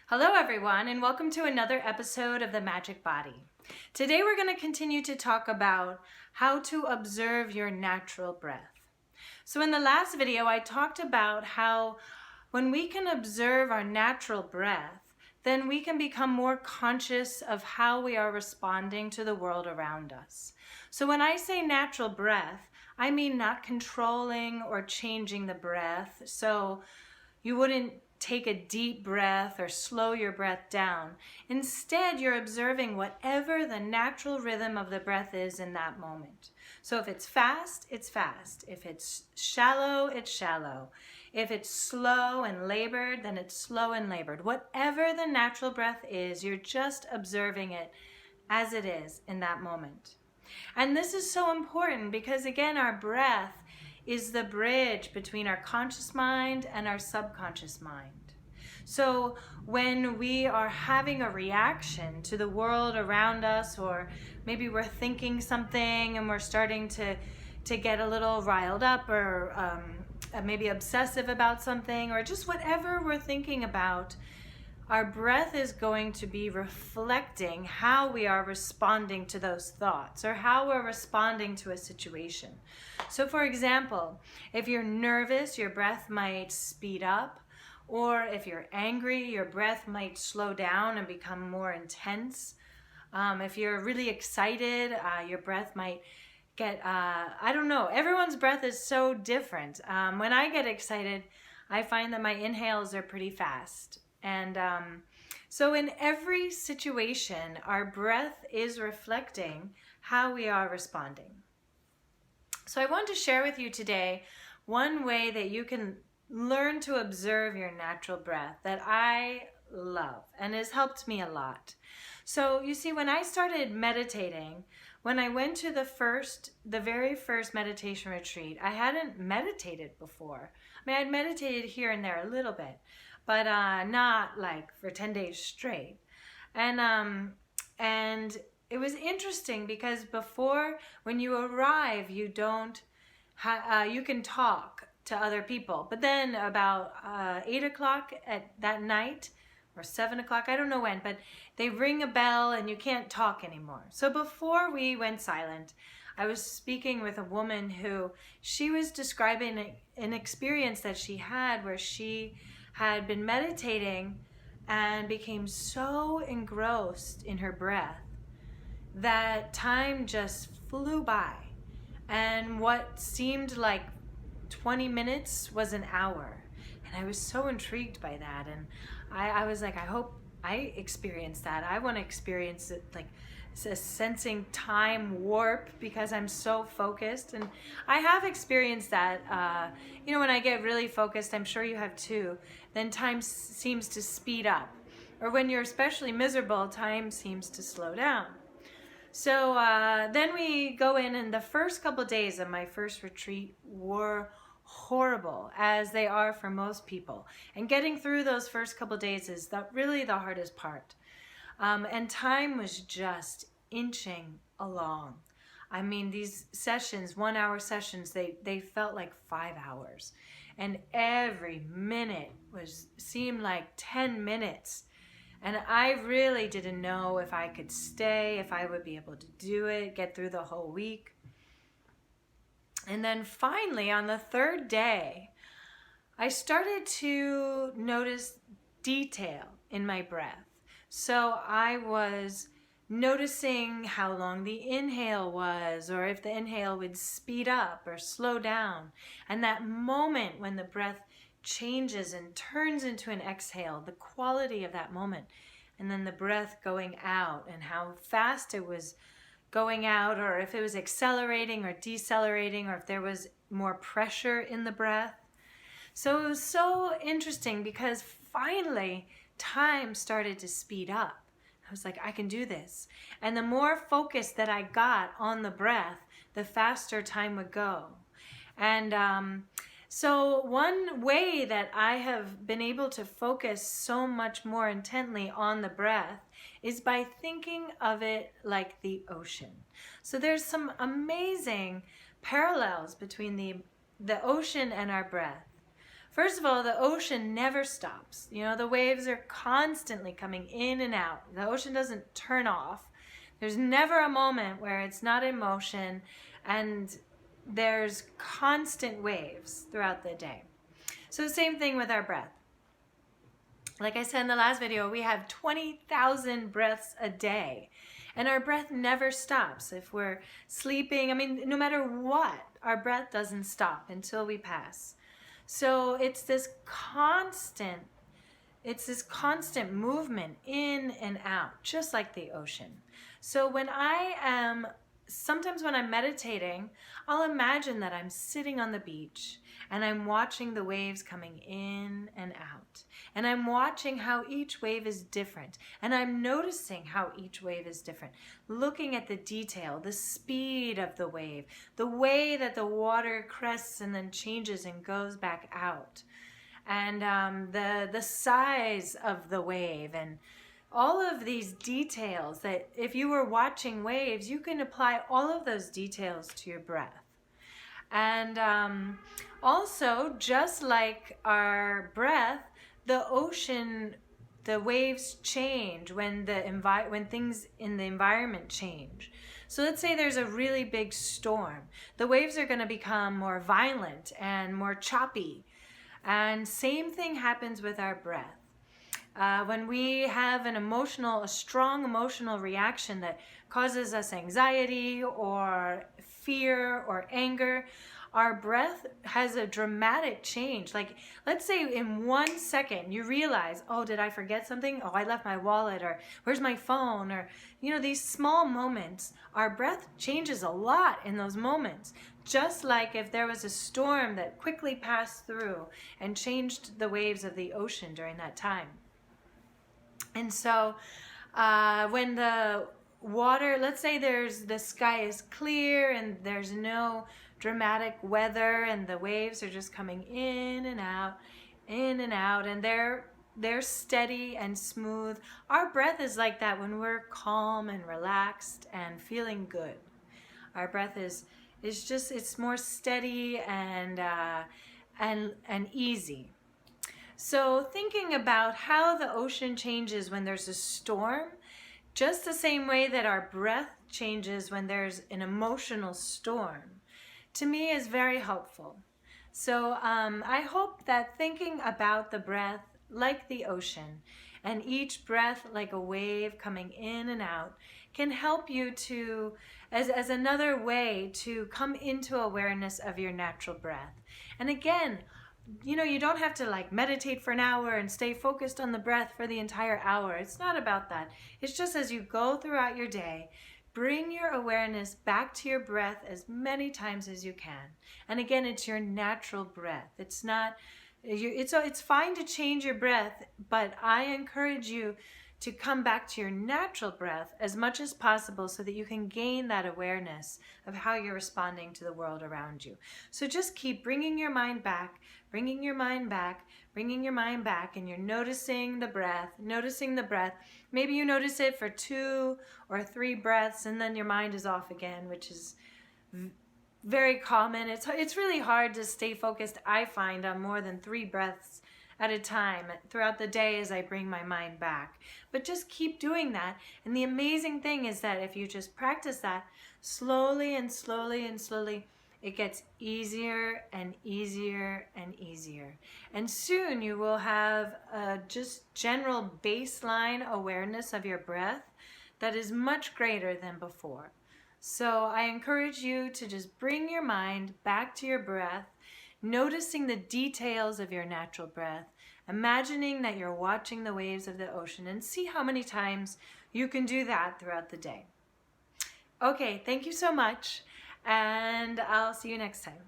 Hello everyone, and welcome to another episode of The Magic Body. Today we're going to continue to talk about how to observe your natural breath. So in the last video I talked about how when we can observe our natural breath, then we can become more conscious of how we are responding to the world around us. So when I say natural breath, I mean not controlling or changing the breath. So you wouldn't take a deep breath or slow your breath down. Instead, you're observing whatever the natural rhythm of the breath is in that moment. So if it's fast, it's fast. If it's shallow, it's shallow. If it's slow and labored, then it's slow and labored. Whatever the natural breath is, you're just observing it as it is in that moment. And this is so important because, again, our breath is the bridge between our conscious mind and our subconscious mind. So when we are having a reaction to the world around us, or maybe we're thinking something and we're starting to get a little riled up, or maybe obsessive about something, or just whatever we're thinking about, our breath is going to be reflecting how we are responding to those thoughts or how we're responding to a situation. So for example, if you're nervous, your breath might speed up, or if you're angry, your breath might slow down and become more intense. If you're really excited, your breath might get, I don't know, everyone's breath is so different. When I get excited, I find that my inhales are pretty fast. And so in every situation, our breath is reflecting how we are responding. So I want to share with you today one way that you can learn to observe your natural breath that I love and has helped me a lot. So you see, when I started meditating, when I went to the very first meditation retreat, I hadn't meditated before. I mean, I'd meditated here and there a little bit, but not like for 10 days straight. And it was interesting because before, when you arrive, you don't, you can talk to other people. But then about 8 o'clock at that night, or 7 o'clock, I don't know when, but they ring a bell and you can't talk anymore. So before we went silent, I was speaking with a woman who, she was describing an experience that she had where she had been meditating and became so engrossed in her breath that time just flew by. And what seemed like 20 minutes was an hour. And I was so intrigued by that. And I was like, I hope I experience that. I want to experience it, like a sensing time warp, because I'm so focused. And I have experienced that. When I get really focused, I'm sure you have too, then time seems to speed up. Or when you're especially miserable, time seems to slow down. So then we go in, and the first couple days of my first retreat were horrible, as they are for most people. And getting through those first couple days is really the hardest part. And time was just inching along. I mean, these sessions, 1 hour sessions, they felt like 5 hours. And every minute seemed like 10 minutes. And I really didn't know if I could stay, if I would be able to do it, get through the whole week. And then finally, on the third day, I started to notice detail in my breath. So I was noticing how long the inhale was, or if the inhale would speed up or slow down. And that moment when the breath changes and turns into an exhale, the quality of that moment. And then the breath going out and how fast it was going out, or if it was accelerating or decelerating, or if there was more pressure in the breath. So it was so interesting because finally time started to speed up. I was like, I can do this. And the more focus that I got on the breath, the faster time would go. And so one way that I have been able to focus so much more intently on the breath is by thinking of it like the ocean. So there's some amazing parallels between the ocean and our breath. First of all, the ocean never stops. You know, the waves are constantly coming in and out. The ocean doesn't turn off. There's never a moment where it's not in motion, and there's constant waves throughout the day. So same thing with our breath. Like I said in the last video, we have 20,000 breaths a day, and our breath never stops. If we're sleeping, I mean, no matter what, our breath doesn't stop until we pass. So it's this constant movement in and out, just like the ocean. So sometimes when I'm meditating, I'll imagine that I'm sitting on the beach and I'm watching the waves coming in and out. And I'm watching how each wave is different. And I'm noticing how each wave is different. Looking at the detail, the speed of the wave, the way that the water crests and then changes and goes back out. And the size of the wave, and all of these details that if you were watching waves, you can apply all of those details to your breath. And also, just like our breath, the ocean, the waves change when things in the environment change. So let's say there's a really big storm. The waves are going to become more violent and more choppy. And same thing happens with our breath. When we have a strong emotional reaction that causes us anxiety or fear or anger, our breath has a dramatic change. Like, let's say in 1 second you realize, oh, did I forget something? Oh, I left my wallet, or where's my phone? Or, you know, these small moments, our breath changes a lot in those moments. Just like if there was a storm that quickly passed through and changed the waves of the ocean during that time. And so when the water, let's say the sky is clear and there's no dramatic weather and the waves are just coming in and out, and they're steady and smooth. Our breath is like that when we're calm and relaxed and feeling good. Our breath is just, it's more steady and easy. So thinking about how the ocean changes when there's a storm, just the same way that our breath changes when there's an emotional storm, to me is very helpful. So I hope that thinking about the breath like the ocean, and each breath like a wave coming in and out, can help you to, as another way to come into awareness of your natural breath. And again, you know, you don't have to like meditate for an hour and stay focused on the breath for the entire hour. It's not about that. It's just as you go throughout your day, bring your awareness back to your breath as many times as you can. And again, it's your natural breath. It's not, it's fine to change your breath, but I encourage you to come back to your natural breath as much as possible so that you can gain that awareness of how you're responding to the world around you. So just keep bringing your mind back, bringing your mind back, bringing your mind back, and you're noticing the breath, noticing the breath. Maybe you notice it for 2 or 3 breaths and then your mind is off again, which is very common. It's really hard to stay focused, I find, on more than 3 breaths at a time throughout the day as I bring my mind back. But just keep doing that. And the amazing thing is that if you just practice that slowly and slowly and slowly, it gets easier and easier and easier. And soon you will have a just general baseline awareness of your breath that is much greater than before. So I encourage you to just bring your mind back to your breath, noticing the details of your natural breath, imagining that you're watching the waves of the ocean, and see how many times you can do that throughout the day. Okay, thank you so much, and I'll see you next time.